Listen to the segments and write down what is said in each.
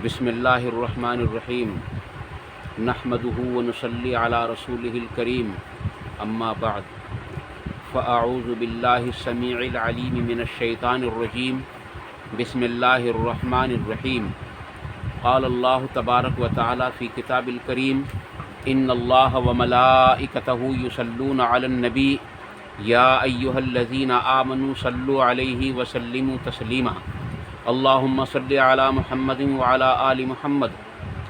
بسم اللہ الرحمن الرحیم نحمده ونصلی علی رسوله الکریم اما بعد فاعوذ باللہ السمیع العلیم من الشیطان الرجیم بسم اللہ الرحمن الرحیم قال اللہ تبارک و تعالی فی کتاب الکریم ان اللہ وملائکتہ یصلون علی النبی یا ایہا الذین آمنوا صلوا علیہ وسلموا تسلیما اللہم صلی علی محمد وعلی آل محمد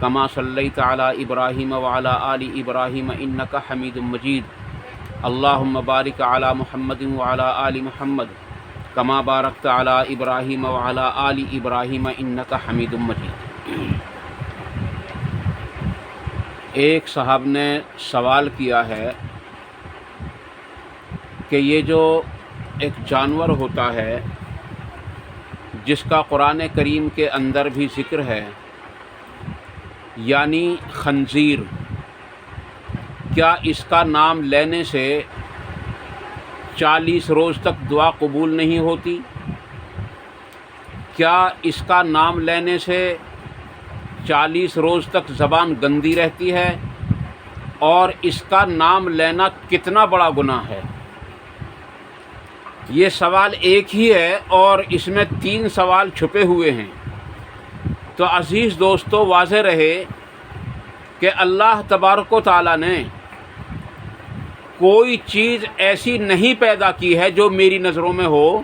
کما صلیت علی ابراہیم وعلی آل ابراہیم انک حمید مجید اللہم بارک علی محمد وعلی آل محمد کما بارکت علی ابراہیم وعلی آل ابراہیم انک حمید مجید۔ ایک صاحب نے سوال کیا ہے کہ یہ جو ایک جانور ہوتا ہے جس کا قرآن کریم کے اندر بھی ذکر ہے، یعنی خنزیر، کیا اس کا نام لینے سے 40 روز تک دعا قبول نہیں ہوتی؟ کیا اس کا نام لینے سے 40 روز تک زبان گندی رہتی ہے؟ اور اس کا نام لینا کتنا بڑا گناہ ہے؟ یہ سوال ایک ہی ہے اور اس میں 3 سوال چھپے ہوئے ہیں۔ تو عزیز دوستو، واضح رہے کہ اللہ تبارک و تعالیٰ نے کوئی چیز ایسی نہیں پیدا کی ہے جو میری نظروں میں ہو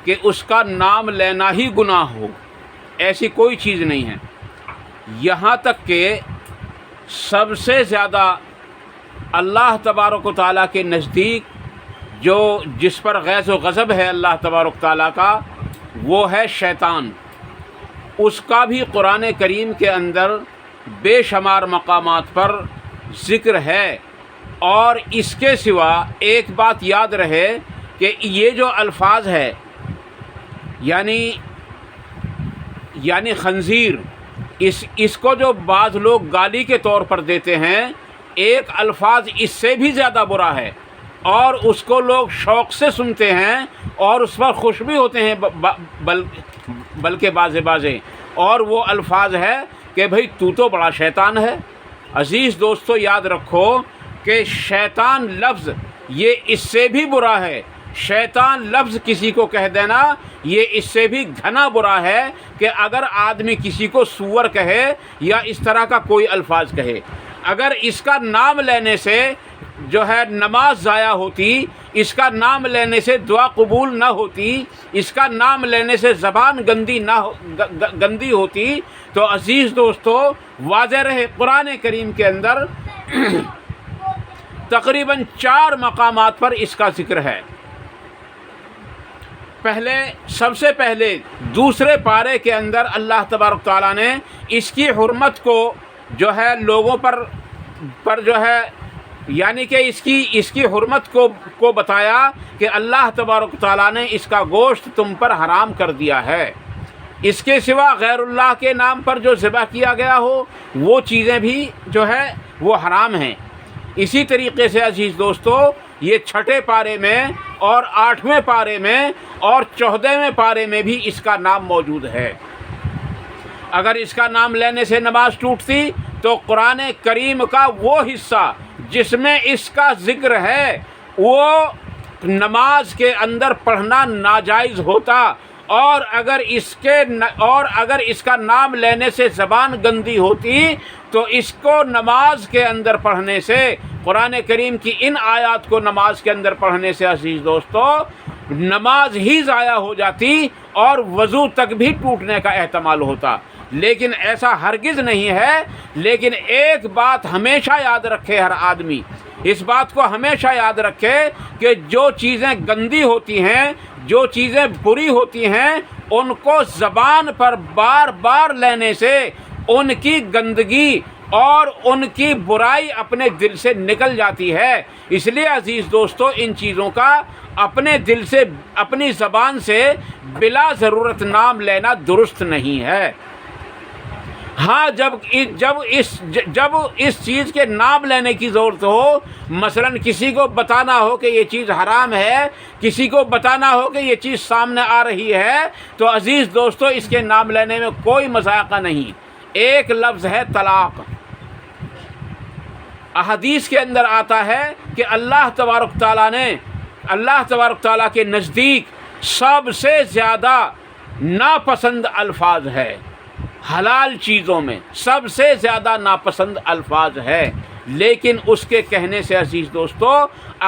کہ اس کا نام لینا ہی گناہ ہو، ایسی کوئی چیز نہیں ہے۔ یہاں تک کہ سب سے زیادہ اللہ تبارک و تعالیٰ کے نزدیک جس پر غیظ و غضب ہے اللہ تبارک تعالیٰ کا، وہ ہے شیطان۔ اس کا بھی قرآن کریم کے اندر بے شمار مقامات پر ذکر ہے۔ اور اس کے سوا ایک بات یاد رہے کہ یہ جو الفاظ ہے یعنی خنزیر، اس کو جو بعض لوگ گالی کے طور پر دیتے ہیں، ایک الفاظ اس سے بھی زیادہ برا ہے، اور اس کو لوگ شوق سے سنتے ہیں اور اس پر خوش بھی ہوتے ہیں بلکہ بازے اور وہ الفاظ ہے کہ بھئی تو بڑا شیطان ہے۔ عزیز دوستو، یاد رکھو کہ شیطان لفظ یہ اس سے بھی برا ہے۔ شیطان لفظ کسی کو کہہ دینا یہ اس سے بھی گھنا برا ہے کہ اگر آدمی کسی کو سور کہے یا اس طرح کا کوئی الفاظ کہے۔ اگر اس کا نام لینے سے جو ہے نماز ضائع ہوتی، اس کا نام لینے سے دعا قبول نہ ہوتی، اس کا نام لینے سے زبان گندی ہوتی، تو عزیز دوستو واضح رہے قرآن کریم کے اندر تقریباً 4 مقامات پر اس کا ذکر ہے۔ سب سے پہلے دوسرے پارے کے اندر اللہ تبارک تعالیٰ نے اس کی حرمت کو جو ہے لوگوں پر جو ہے یعنی کہ اس کی حرمت کو بتایا کہ اللہ تبارک تعالیٰ نے اس کا گوشت تم پر حرام کر دیا ہے۔ اس کے سوا غیر اللہ کے نام پر جو ذبح کیا گیا ہو وہ چیزیں بھی جو ہے وہ حرام ہیں۔ اسی طریقے سے عزیز دوستو، یہ 6 پارے میں اور 8ویں پارے میں اور 14ویں پارے میں بھی اس کا نام موجود ہے۔ اگر اس کا نام لینے سے نماز ٹوٹتی تو قرآن کریم کا وہ حصہ جس میں اس کا ذکر ہے وہ نماز کے اندر پڑھنا ناجائز ہوتا، اور اگر اس کا نام لینے سے زبان گندی ہوتی تو اس کو نماز کے اندر پڑھنے سے، قرآن کریم کی ان آیات کو نماز کے اندر پڑھنے سے عزیز دوستو نماز ہی ضائع ہو جاتی اور وضو تک بھی ٹوٹنے کا احتمال ہوتا۔ لیکن ایسا ہرگز نہیں ہے۔ لیکن ایک بات ہمیشہ یاد رکھے ہر آدمی، اس بات کو ہمیشہ یاد رکھے کہ جو چیزیں گندی ہوتی ہیں، جو چیزیں بری ہوتی ہیں، ان کو زبان پر بار بار لینے سے ان کی گندگی اور ان کی برائی اپنے دل سے نکل جاتی ہے۔ اس لیے عزیز دوستو ان چیزوں کا اپنے دل سے، اپنی زبان سے بلا ضرورت نام لینا درست نہیں ہے۔ ہاں جب اس چیز کے نام لینے کی ضرورت ہو، مثلا کسی کو بتانا ہو کہ یہ چیز حرام ہے، کسی کو بتانا ہو کہ یہ چیز سامنے آ رہی ہے، تو عزیز دوستو اس کے نام لینے میں کوئی مذائقہ نہیں۔ ایک لفظ ہے طلاق۔ احادیث کے اندر آتا ہے کہ اللہ تبارک تعالیٰ کے نزدیک سب سے زیادہ ناپسند الفاظ ہے، حلال چیزوں میں سب سے زیادہ ناپسند الفاظ ہے، لیکن اس کے کہنے سے عزیز دوستو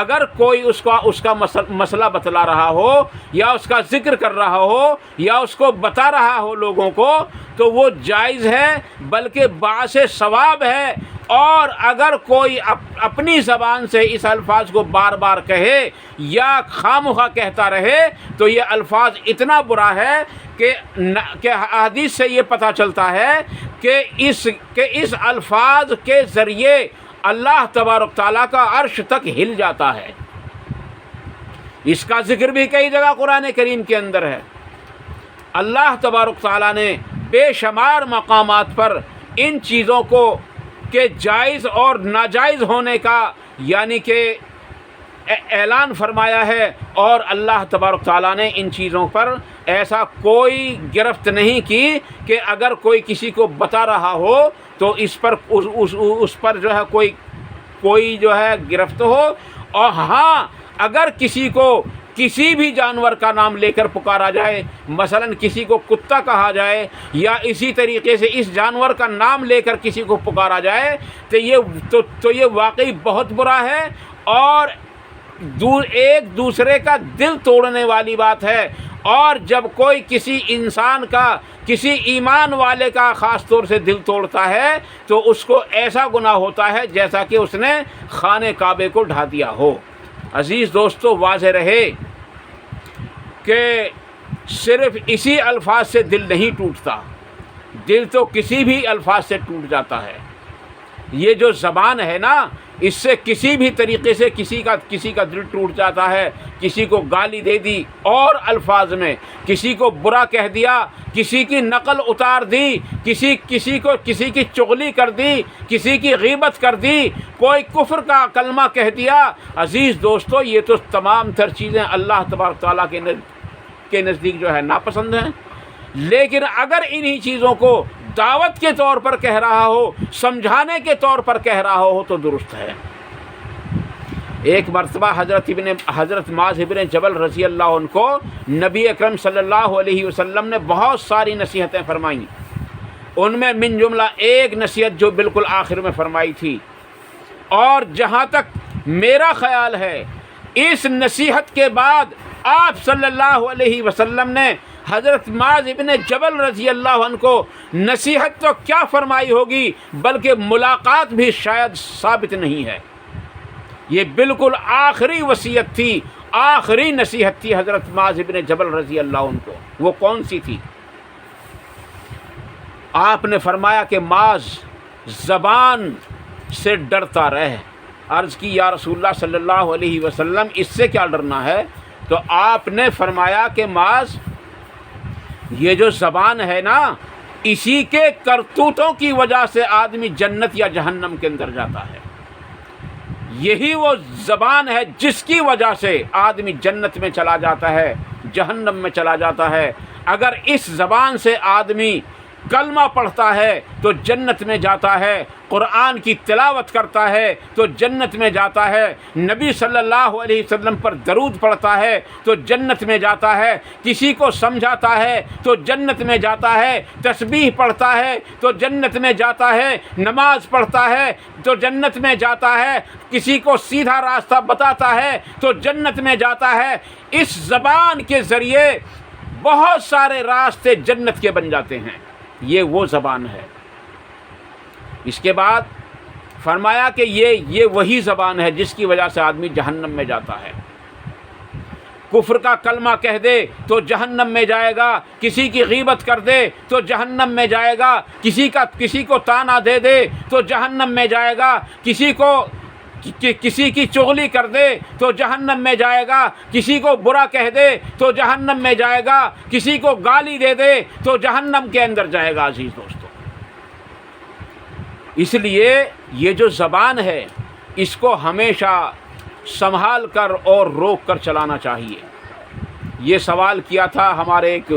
اگر کوئی اس کا مسئلہ بتلا رہا ہو یا اس کا ذکر کر رہا ہو یا اس کو بتا رہا ہو لوگوں کو تو وہ جائز ہے، بلکہ باعث ثواب ہے۔ اور اگر کوئی اپنی زبان سے اس الفاظ کو بار بار کہے یا خامخواہ کہتا رہے تو یہ الفاظ اتنا برا ہے کہ حدیث سے یہ پتہ چلتا ہے کہ اس الفاظ کے ذریعے اللہ تبارک تعالیٰ کا عرش تک ہل جاتا ہے۔ اس کا ذکر بھی کئی جگہ قرآن کریم کے اندر ہے۔ اللہ تبارک تعالیٰ نے بے شمار مقامات پر ان چیزوں کو کہ جائز اور ناجائز ہونے کا یعنی کہ اعلان فرمایا ہے، اور اللہ تبارک تعالیٰ نے ان چیزوں پر ایسا کوئی گرفت نہیں کی کہ اگر کوئی کسی کو بتا رہا ہو تو اس پر جو ہے کوئی جو ہے گرفت ہو۔ اور ہاں اگر کسی کو کسی بھی جانور کا نام لے کر پکارا جائے، مثلا کسی کو کتا کہا جائے یا اسی طریقے سے اس جانور کا نام لے کر کسی کو پکارا جائے تو یہ واقعی بہت برا ہے اور ایک دوسرے کا دل توڑنے والی بات ہے۔ اور جب کوئی کسی انسان کا، کسی ایمان والے کا خاص طور سے دل توڑتا ہے تو اس کو ایسا گناہ ہوتا ہے جیسا کہ اس نے خانہ کعبے کو ڈھا دیا ہو۔ عزیز دوستو واضح رہے کہ صرف اسی الفاظ سے دل نہیں ٹوٹتا، دل تو کسی بھی الفاظ سے ٹوٹ جاتا ہے۔ یہ جو زبان ہے نا، اس سے کسی بھی طریقے سے کسی کا دل ٹوٹ جاتا ہے۔ کسی کو گالی دے دی اور الفاظ میں، کسی کو برا کہہ دیا، کسی کی نقل اتار دی، کسی کی چغلی کر دی، کسی کی غیبت کر دی، کوئی کفر کا کلمہ کہہ دیا۔ عزیز دوستو یہ تو تمام تر چیزیں اللہ تبارک تعالیٰ کے نزدیک جو ہے ناپسند ہیں، لیکن اگر انہی چیزوں کو دعوت کے طور پر کہہ رہا ہو، سمجھانے کے طور پر کہہ رہا ہو تو درست ہے۔ ایک مرتبہ حضرت معاذ بن جبل رضی اللہ عنہ کو نبی اکرم صلی اللہ علیہ وسلم نے بہت ساری نصیحتیں فرمائیں، ان میں من جملہ ایک نصیحت جو بالکل آخر میں فرمائی تھی، اور جہاں تک میرا خیال ہے اس نصیحت کے بعد آپ صلی اللہ علیہ وسلم نے حضرت معاذ بن جبل رضی اللہ عنہ کو نصیحت تو کیا فرمائی ہوگی بلکہ ملاقات بھی شاید ثابت نہیں ہے۔ یہ بالکل آخری وصیت تھی، آخری نصیحت تھی حضرت معاذ بن جبل رضی اللہ عنہ کو۔ وہ کون سی تھی؟ آپ نے فرمایا کہ معاذ زبان سے ڈرتا رہ۔ عرض کی یا رسول اللہ صلی اللہ علیہ وسلم اس سے کیا ڈرنا ہے؟ تو آپ نے فرمایا کہ معاذ یہ جو زبان ہے نا، اسی کے کرتوتوں کی وجہ سے آدمی جنت یا جہنم کے اندر جاتا ہے۔ یہی وہ زبان ہے جس کی وجہ سے آدمی جنت میں چلا جاتا ہے، جہنم میں چلا جاتا ہے۔ اگر اس زبان سے آدمی کلمہ پڑھتا ہے تو جنت میں جاتا ہے، قرآن کی تلاوت کرتا ہے تو جنت میں جاتا ہے، نبی صلی اللہ علیہ وسلم پر درود پڑھتا ہے تو جنت میں جاتا ہے، کسی کو سمجھاتا ہے تو جنت میں جاتا ہے، تسبیح پڑھتا ہے تو جنت میں جاتا ہے، نماز پڑھتا ہے تو جنت میں جاتا ہے، کسی کو سیدھا راستہ بتاتا ہے تو جنت میں جاتا ہے۔ اس زبان کے ذریعے بہت سارے راستے جنت کے بن جاتے ہیں۔ یہ وہ زبان ہے۔ اس کے بعد فرمایا کہ یہ وہی زبان ہے جس کی وجہ سے آدمی جہنم میں جاتا ہے۔ کفر کا کلمہ کہہ دے تو جہنم میں جائے گا، کسی کی غیبت کر دے تو جہنم میں جائے گا، کسی کو تانا دے دے تو جہنم میں جائے گا، کسی کی چغلی کر دے تو جہنم میں جائے گا، کسی کو برا کہہ دے تو جہنم میں جائے گا، کسی کو گالی دے دے تو جہنم کے اندر جائے گا۔ عزیز دوستو اس لیے یہ جو زبان ہے اس کو ہمیشہ سنبھال کر اور روک کر چلانا چاہیے۔ یہ سوال کیا تھا ہمارے ایک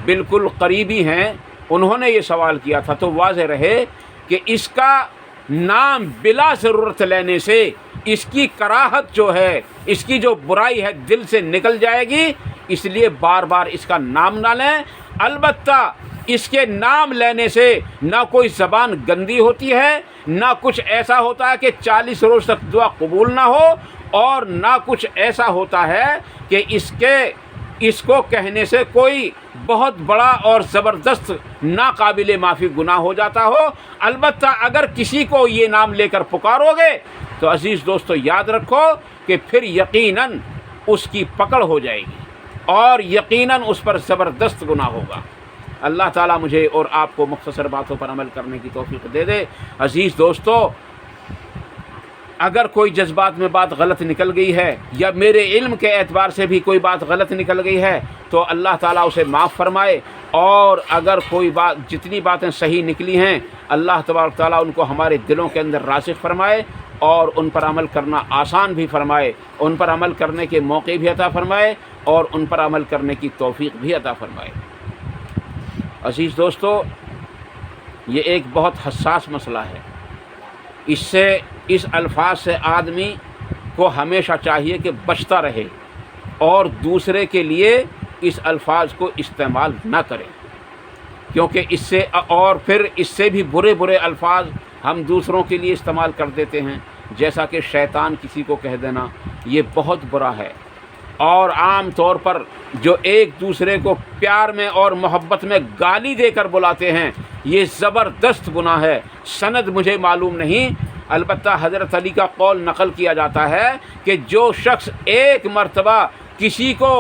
بالکل قریبی ہیں انہوں نے یہ سوال کیا تھا، تو واضح رہے کہ اس کا نام بلا ضرورت لینے سے اس کی کراہت جو ہے، اس کی جو برائی ہے دل سے نکل جائے گی، اس لیے بار بار اس کا نام نہ لیں۔ البتہ اس کے نام لینے سے نہ کوئی زبان گندی ہوتی ہے، نہ کچھ ایسا ہوتا ہے کہ 40 روز تک دعا قبول نہ ہو، اور نہ کچھ ایسا ہوتا ہے کہ اس کو کہنے سے کوئی بہت بڑا اور زبردست ناقابل معافی گناہ ہو جاتا ہو۔ البتہ اگر کسی کو یہ نام لے کر پکارو گے تو عزیز دوستو یاد رکھو کہ پھر یقیناً اس کی پکڑ ہو جائے گی اور یقیناً اس پر زبردست گناہ ہوگا۔ اللہ تعالیٰ مجھے اور آپ کو مختصر باتوں پر عمل کرنے کی توفیق دے دے۔ عزیز دوستو، اگر کوئی جذبات میں بات غلط نکل گئی ہے یا میرے علم کے اعتبار سے بھی کوئی بات غلط نکل گئی ہے تو اللہ تعالیٰ اسے معاف فرمائے، اور اگر کوئی بات جتنی باتیں صحیح نکلی ہیں اللہ تبارک تعالیٰ ان کو ہمارے دلوں کے اندر راسخ فرمائے اور ان پر عمل کرنا آسان بھی فرمائے، ان پر عمل کرنے کے موقع بھی عطا فرمائے اور ان پر عمل کرنے کی توفیق بھی عطا فرمائے۔ عزیز دوستو، یہ ایک بہت حساس مسئلہ ہے، اس الفاظ سے آدمی کو ہمیشہ چاہیے کہ بچتا رہے اور دوسرے کے لیے اس الفاظ کو استعمال نہ کرے، کیونکہ اس سے اور پھر اس سے بھی برے الفاظ ہم دوسروں کے لیے استعمال کر دیتے ہیں، جیسا کہ شیطان کسی کو کہہ دینا، یہ بہت برا ہے۔ اور عام طور پر جو ایک دوسرے کو پیار میں اور محبت میں گالی دے کر بلاتے ہیں، یہ زبردست گناہ ہے۔ سند مجھے معلوم نہیں، البتہ حضرت علی کا قول نقل کیا جاتا ہے کہ جو شخص ایک مرتبہ کسی کو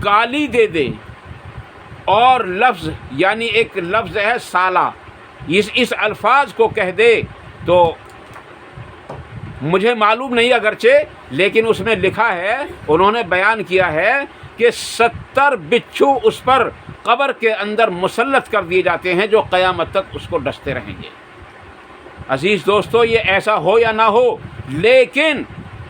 گالی دے دے اور لفظ یعنی ایک لفظ ہے سالہ، اس الفاظ کو کہہ دے، تو مجھے معلوم نہیں اگرچہ، لیکن اس میں لکھا ہے، انہوں نے بیان کیا ہے کہ 70 بچھو اس پر قبر کے اندر مسلط کر دیے جاتے ہیں جو قیامت تک اس کو ڈستے رہیں گے۔ عزیز دوستو، یہ ایسا ہو یا نہ ہو، لیکن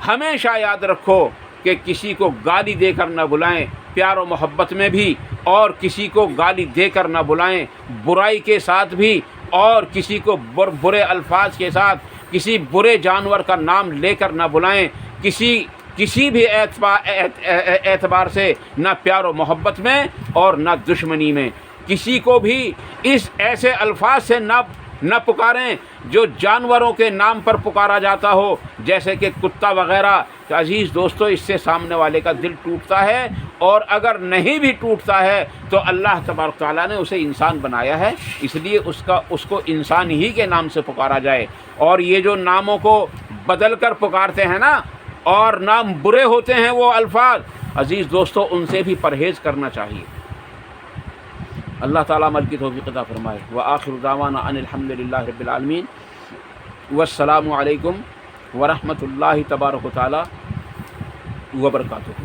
ہمیشہ یاد رکھو کہ کسی کو گالی دے کر نہ بلائیں، پیار و محبت میں بھی، اور کسی کو گالی دے کر نہ بلائیں برائی کے ساتھ بھی، اور کسی کو برے الفاظ کے ساتھ، کسی برے جانور کا نام لے کر نہ بلائیں، کسی بھی اعتبار سے، نہ پیار و محبت میں اور نہ دشمنی میں، کسی کو بھی اس ایسے الفاظ سے نہ پکاریں جو جانوروں کے نام پر پکارا جاتا ہو، جیسے کہ کتا وغیرہ۔ کہ عزیز دوستو، اس سے سامنے والے کا دل ٹوٹتا ہے، اور اگر نہیں بھی ٹوٹتا ہے تو اللہ تبارک تعالیٰ نے اسے انسان بنایا ہے، اس لیے اس کو انسان ہی کے نام سے پکارا جائے۔ اور یہ جو ناموں کو بدل کر پکارتے ہیں نا، اور نام برے ہوتے ہیں وہ الفاظ، عزیز دوستو ان سے بھی پرہیز کرنا چاہیے۔ اللہ تعالیٰ عمل کی توفیق عطا فرمائے۔ وآخر دعوانا ان الحمد للہ رب العالمین، والسلام علیکم ورحمۃ اللہ تبارک و تعالیٰ وبرکاتہ۔